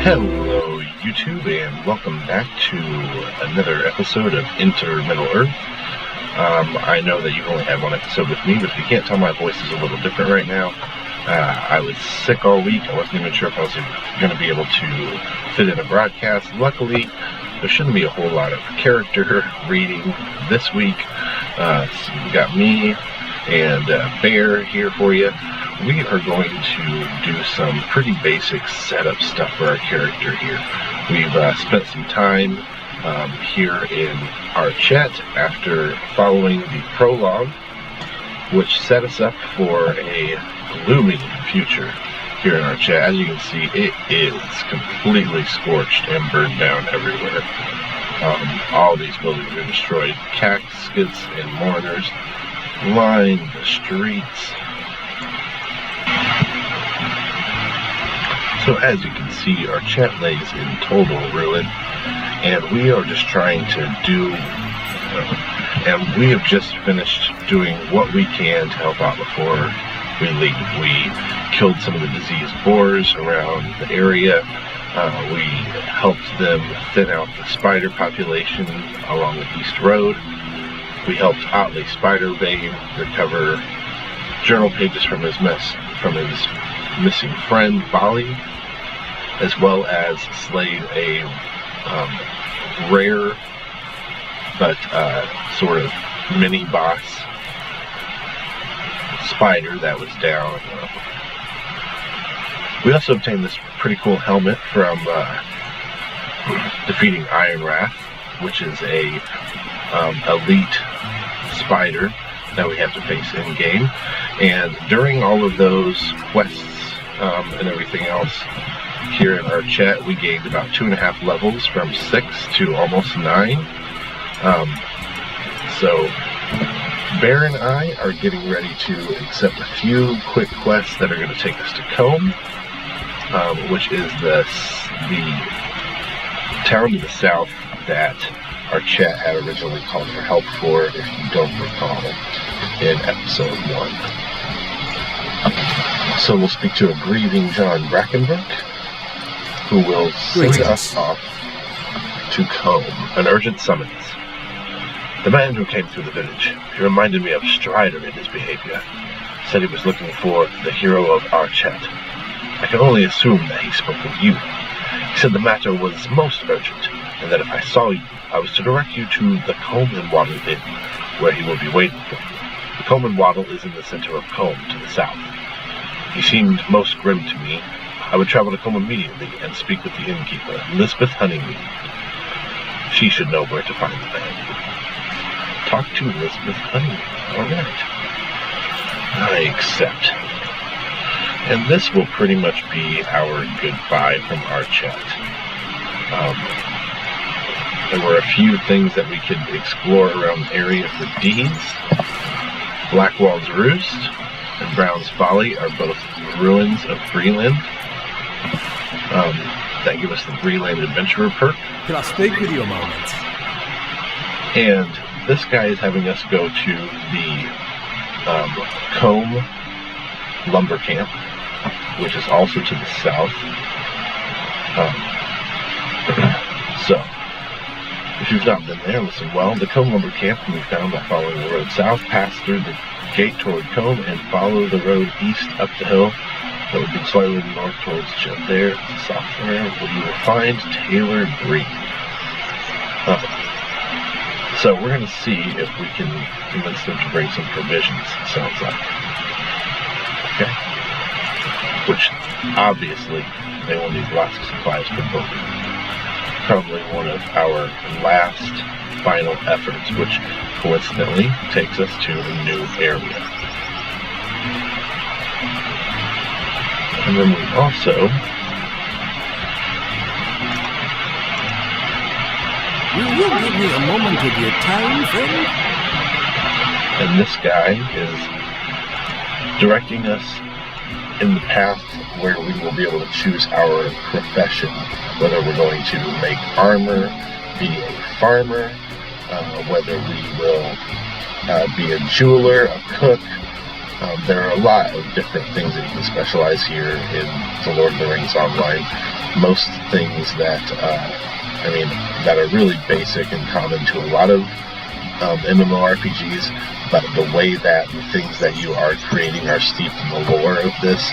Hello YouTube, and welcome back to another episode of Enter Middle-earth. I know that you only had one episode with me, but if you can't tell, my voice is a little different right now. I was sick all week. I wasn't even sure if I was going to be able to fit in a broadcast. Luckily, there shouldn't be a whole lot of character reading this week. So we got me and Bear here for you. We are going to do some pretty basic setup stuff for our character here. We've spent some time here in our chat after following the prologue, which set us up for a gloomy future here in our chat. As you can see, it is completely scorched and burned down everywhere. All these buildings are destroyed. Caskets and mourners line the streets. So as you can see, our chat lays in total ruin, and we are just trying to do, and we have just finished doing what we can to help out before we leave. We killed some of the diseased boars around the area. We helped them thin out the spider population along the East Road. We helped Otley Spiderbane recover journal pages from his missing friend Bali, as well as slayed a rare but sort of mini boss spider that was down. We also obtained this pretty cool helmet from defeating Iron Wrath, which is a elite spider that we have to face in game. And during all of those quests and everything else here in our chat, we gained about 2.5 levels from 6 to almost 9. So Bear and I are getting ready to accept a few quick quests that are going to take us to Combe, which is the town to the south that our chat had originally called for help for, if you don't recall, in episode 1. So we'll speak to a grieving John Brackenbrook, who will send us off to Combe. An urgent summons. The man who came through the village, he reminded me of Strider in his behavior. Said he was looking for the hero of our chat. I can only assume that he spoke of you. He said the matter was most urgent, and that if I saw you, I was to direct you to the Combe and Waddle Inn, where he will be waiting for you. The Combe and Waddle is in the center of Combe, to the south. He seemed most grim to me. I would travel to Combe immediately and speak with the innkeeper, Elizabeth Honeymead. She should know where to find the man. Talk to Elizabeth Honeymead. Alright. I accept. And this will pretty much be our goodbye from our chat. There were a few things that we could explore around the area for deeds. Blackwall's Roost and Brown's Folly are both ruins of Breland. That give us the Breland Adventurer perk. Can I speak with you a moment? And this guy is having us go to the Combe Lumber Camp, which is also to the south. So, if you've not been there, listen well. The Combe Lumber Camp can be found by following the road south, pass through the gate toward Combe, and follow the road east up the hill. That would be slightly north towards Jet there. It's a software where you will find Taylor Green. So we're going to see if we can convince them to bring some provisions, it sounds like. Okay? Which, obviously, they will need lots of supplies for both. Probably one of our last final efforts, which coincidentally takes us to a new area. And then we also... Will you give me a moment of your time, friend? And this guy is directing us in the path where we will be able to choose our profession, whether we're going to make armor, be a farmer, whether we will be a jeweler, a cook, There are a lot of different things that you can specialize here in the Lord of the Rings Online. Most things that, that are really basic and common to a lot of MMORPGs, but the way that the things that you are creating are steeped in the lore of this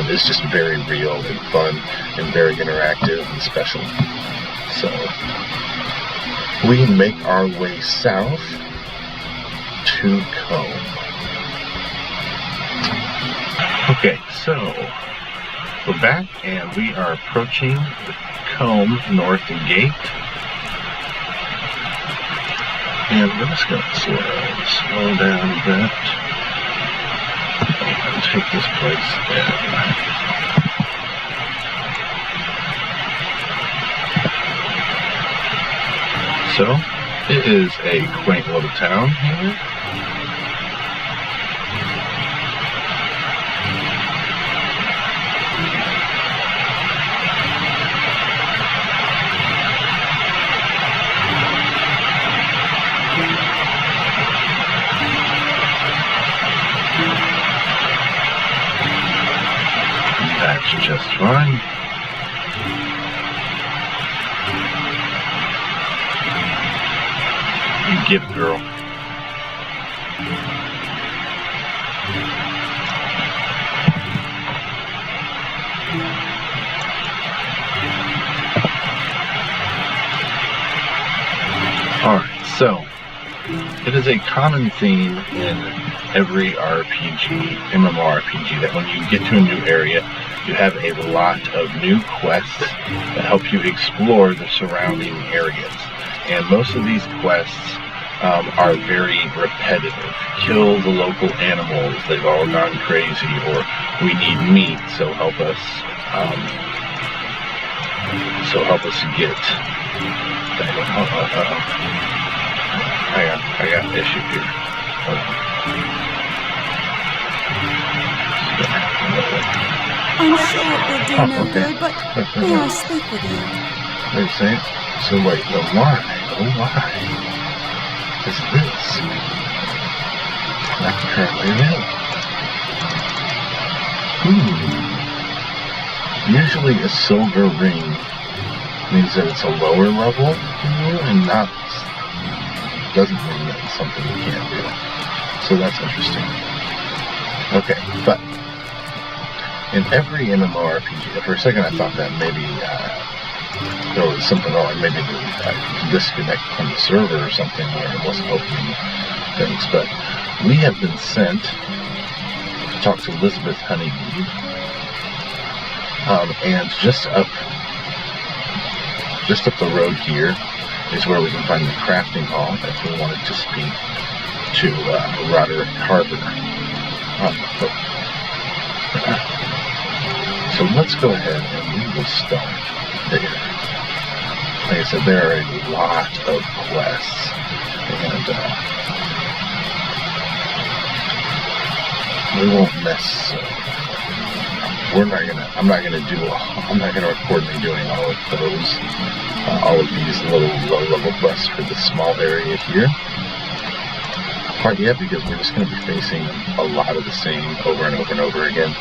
is just very real and fun and very interactive and special. So, we make our way south to Combe. Okay, so we're back and we are approaching the Combe North Gate. And we're just going to slow down a bit and take this place in. So, it is a quaint little town here. That's just fine. You get it, girl. Alright, so it is a common theme in every RPG, MMORPG, that when you get to a new area, you have a lot of new quests that help you explore the surrounding areas. And most of these quests are very repetitive. Kill the local animals, they've all gone crazy, or we need meat, so help us get I got an issue here. I'm sure it will do no good, but may I speak with you? What are you saying? So wait, why is this not currently available? Usually a silver ring means that it's a lower level and doesn't mean that it's something you can't do. So that's interesting. Okay, but in every MMORPG, for a second I thought that maybe there was something wrong, maybe the disconnect from the server or something where it wasn't opening things, but we have been sent to talk to Elizabeth Honeybee, and just up the road here is where we can find the crafting hall if we wanted to speak to Roderick Harbour. So let's go ahead and we will start there. Like I said, there are a lot of quests, and we won't mess. I'm not gonna record me doing all of those, all of these little low-level quests for this small area here. Quite yet, because we're just going to be facing a lot of the same over and over and over again.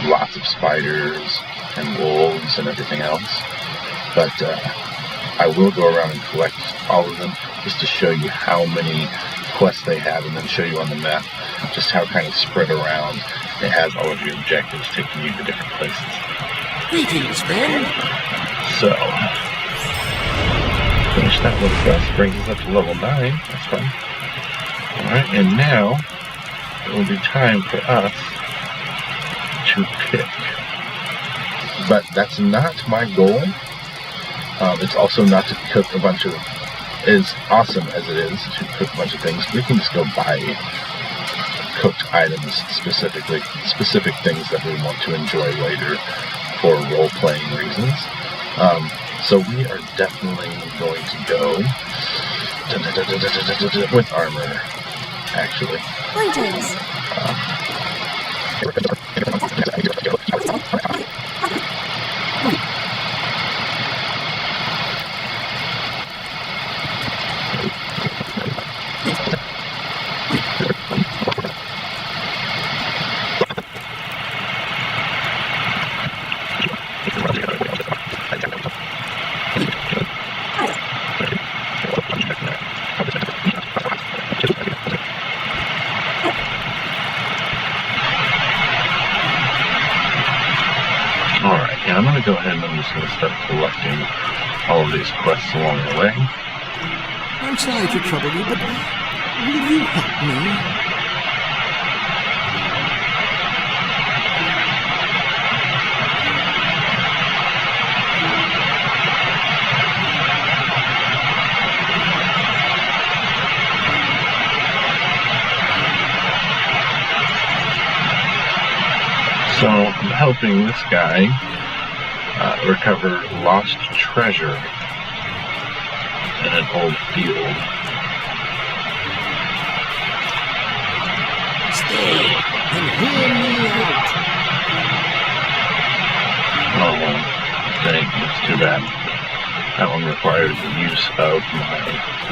Lots of spiders and wolves and everything else. But I will go around and collect all of them just to show you how many quests they have, and then show you on the map just how kind of spread around it has all of your objectives taking you to different places. Greetings, friend. So, finish that little quest, brings us up to level 9, that's fine. Alright, and now it will be time for us to pick. But that's not my goal. It's also not to cook a bunch of, as awesome as it is to cook a bunch of things, we can just go buy cooked items, specific things that we want to enjoy later for role-playing reasons. So we are definitely going to go with armor, actually. Greetings. to go ahead and I'm just going to start collecting all of these quests along the way. I'm sorry to trouble you, but will you help me? So I'm helping this guy recover lost treasure in an old field. Stay and hear me out. Oh, dang, that's too bad. That one requires the use of my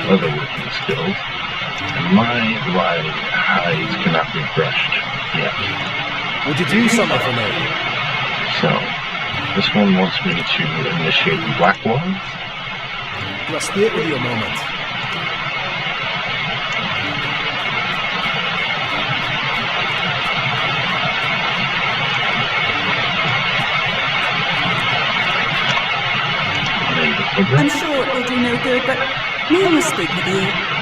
leatherworking skills, and my live hides cannot be brushed yet. Would you do something for me? So, this one wants me to initiate the black walls. Let's stay with you a moment. I'm sure it will do no good, but may I speak with you?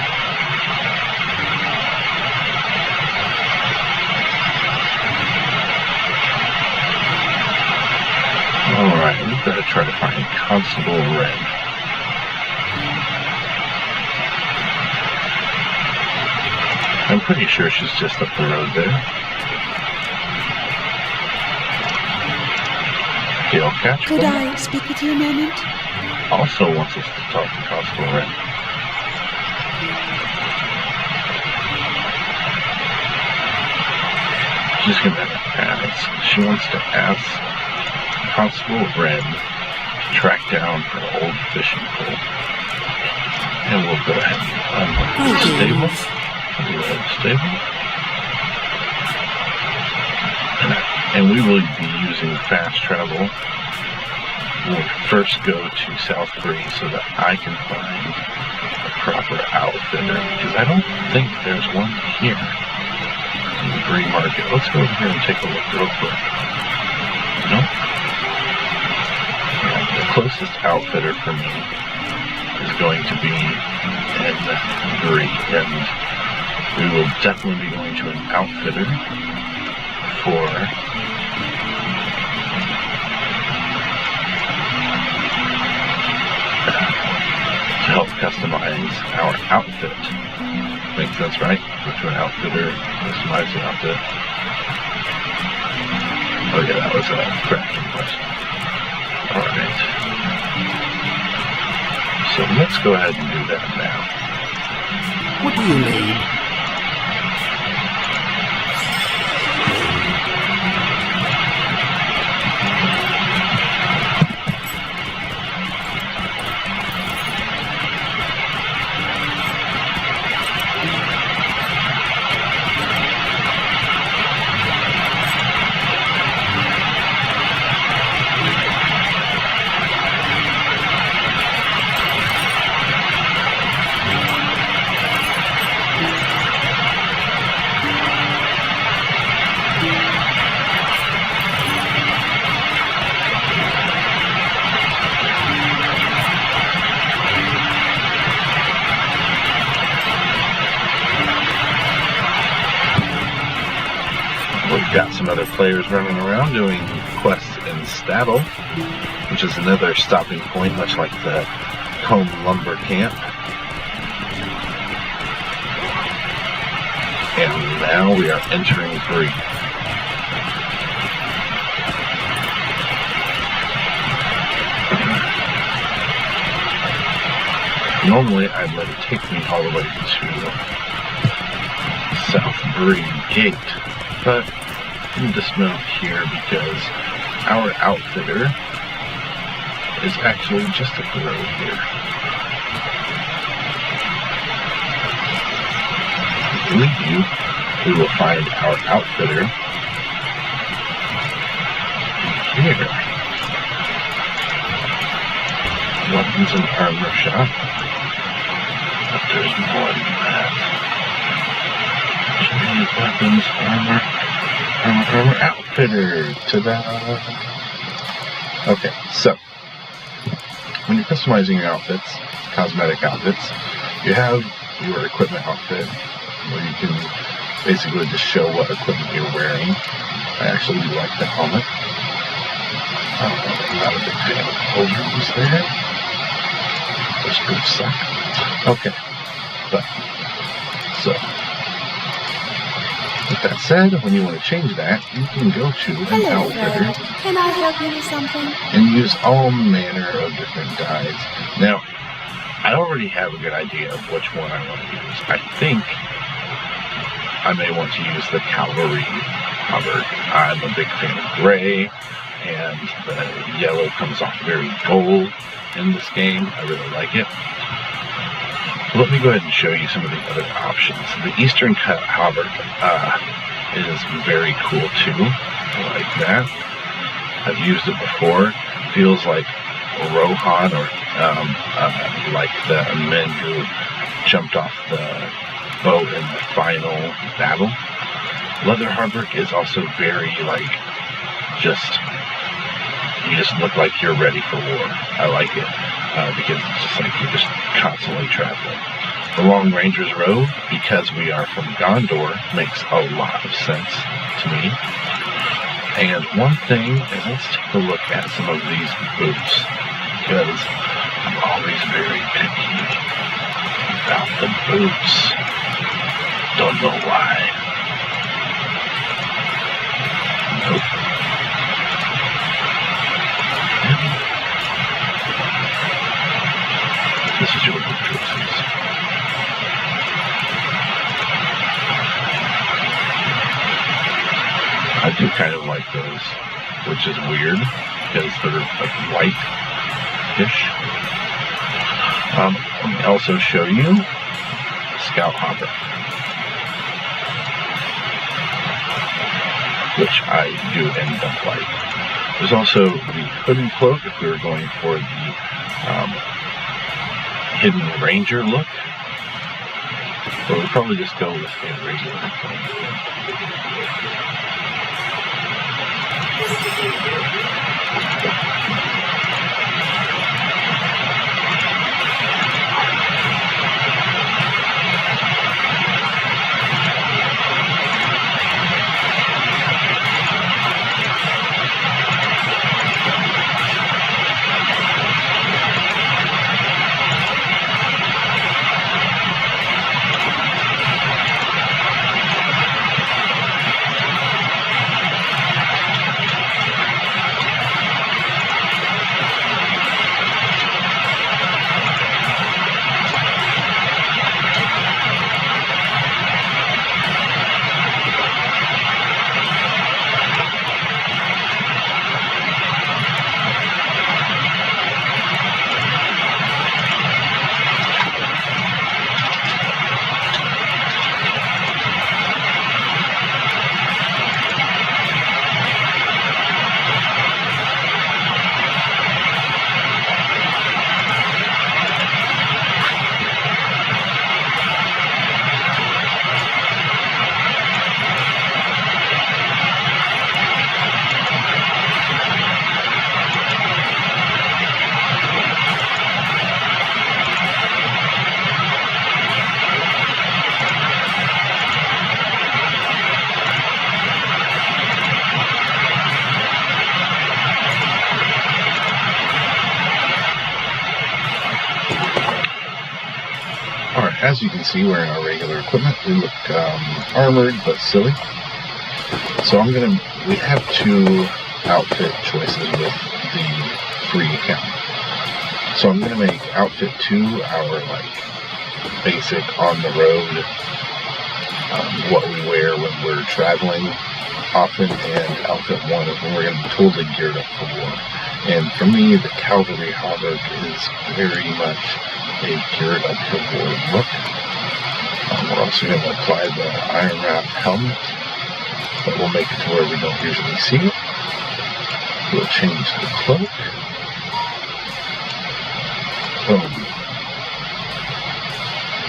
Alright, we've got to try to find Constable Red. I'm pretty sure she's just up the road there. Dale Catchful Could I speak with you a moment? also wants us to talk to Constable Red. She's going to ask. She wants to ask Constable Red to track down her old fishing pole. And we'll go ahead and unlock the stable. And we will be using fast travel when we first go to South Bree so that I can find a proper outfitter. Because I don't think there's one here in the Bree Market. Let's go over here and take a look real quick. Nope. The closest outfitter for me is going to be in Bree, and we will definitely be going to an outfitter for to help customize our outfit. Makes sense, right? Go to an outfitter, customize the outfit. Oh yeah, that was a crafting question. Alright. So let's go ahead and do that now. What do you need? We've got some other players running around doing quests in Staddle, which is another stopping point, much like the Home Lumber Camp. And now we are entering Bree. Normally I'd let it take me all the way to South Bree Gate, but I'm dismount here because our outfitter is actually just up the road here. I believe we will find our outfitter here. Weapons and armor shop. But there's more than that. Weapons, armor, outfitter. Ta-da! Okay, so when you're customizing your outfits, cosmetic outfits, you have your equipment outfit where you can basically just show what equipment you're wearing. I actually do like the helmet. I'm not a big fan of the overalls there. Those boots suck. Okay, but so with that said, when you want to change that, you can go to an Hello, outfitter friend. Can I help you with something? and use all manner of different dyes. Now, I already have a good idea of which one I want to use. I think I may want to use the Cavalry Hubbard. I'm a big fan of gray, and the yellow comes off very gold in this game. I really like it. Let me go ahead and show you some of the other options. The Eastern Cut Hubbard is very cool too. I like that. I've used it before. Feels like Rohan or like the men who jumped off the boat in the final battle. Leather Hubbard is also very like you just look like you're ready for war. I like it because it's just like you're just constantly traveling. The Long Ranger's Robe, because we are from Gondor, makes a lot of sense to me. And one thing is, let's take a look at some of these boots, because I'm always very picky about the boots. Don't know why. Nope. This is your boot choices. I do kind of like those, which is weird because they're like white-ish. Let me also show you the Scout Hopper, which I do and don't like. There's also the Hood and Cloak if we were going for the Hidden Ranger look. But we'll probably just go with a regular thing. Alright, as you can see, wearing our regular equipment, we look armored but silly. So we have two outfit choices with the free account. So I'm gonna make outfit 2 our basic on the road, what we wear when we're traveling often, and outfit 1 is when we're gonna be totally geared up for war. And for me, the Cavalry Hauberk is very much a geared up for war look. We're also going to apply the Iron Wrath helmet, but we'll make it to where we don't usually see it. We'll change the cloak. Boom.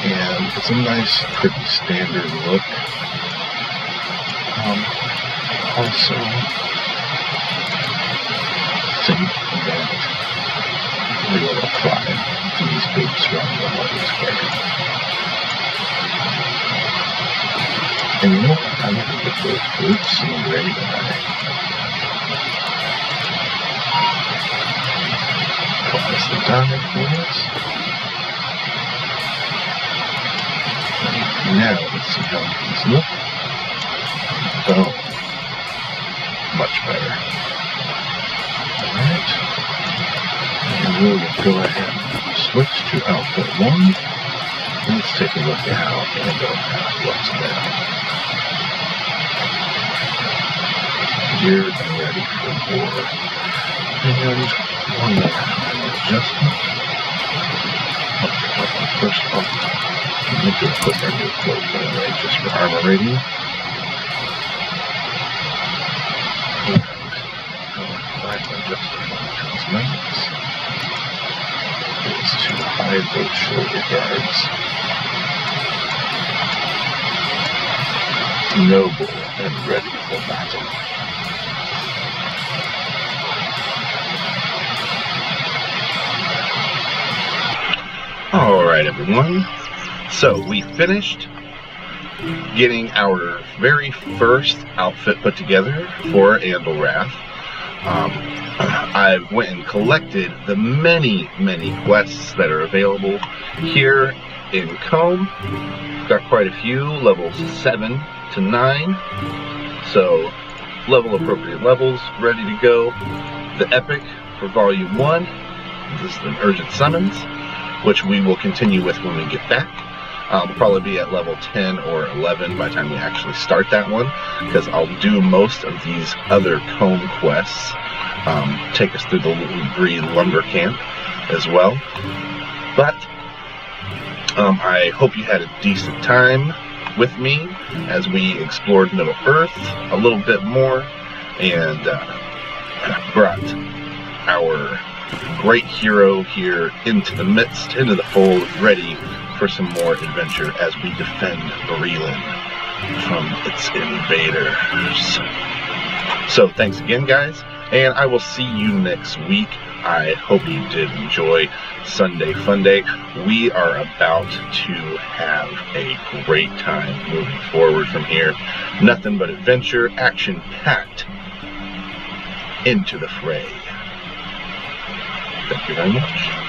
And it's a nice, pretty standard look. Also, sink and then we will apply these big strong levels here. And you know what? I'm going to get those boots ready to buy. Close the dive for us. Now let's see how these look. Oh, much better. Alright. And we'll go ahead and switch to output 1. Let's take a look at how MMORPG looks now. Geared and ready for war. And one more adjustment. First off, I'm going to put our new quote anyway, just for armor rating. And final adjustment on cosmetics is to hide those shoulder guards. Noble and ready for battle. Alright everyone, so we finished getting our very first outfit put together for Andalrath. I went and collected the many quests that are available here in Combe. Got quite a few, levels 7 to 9, so level appropriate levels ready to go. The epic for volume 1, this is an urgent summons, which we will continue with when we get back. We'll probably be at level 10 or 11 by the time we actually start that one, because I'll do most of these other Combe quests, take us through the Green Lumber Camp as well. But I hope you had a decent time with me as we explored Middle Earth a little bit more and brought our great hero here into the midst, into the fold, ready for some more adventure as we defend Breland from its invaders. So thanks again, guys, and I will see you next week. I hope you did enjoy Sunday Funday. We are about to have a great time moving forward from here. Nothing but adventure, action-packed into the fray. Thank you very much.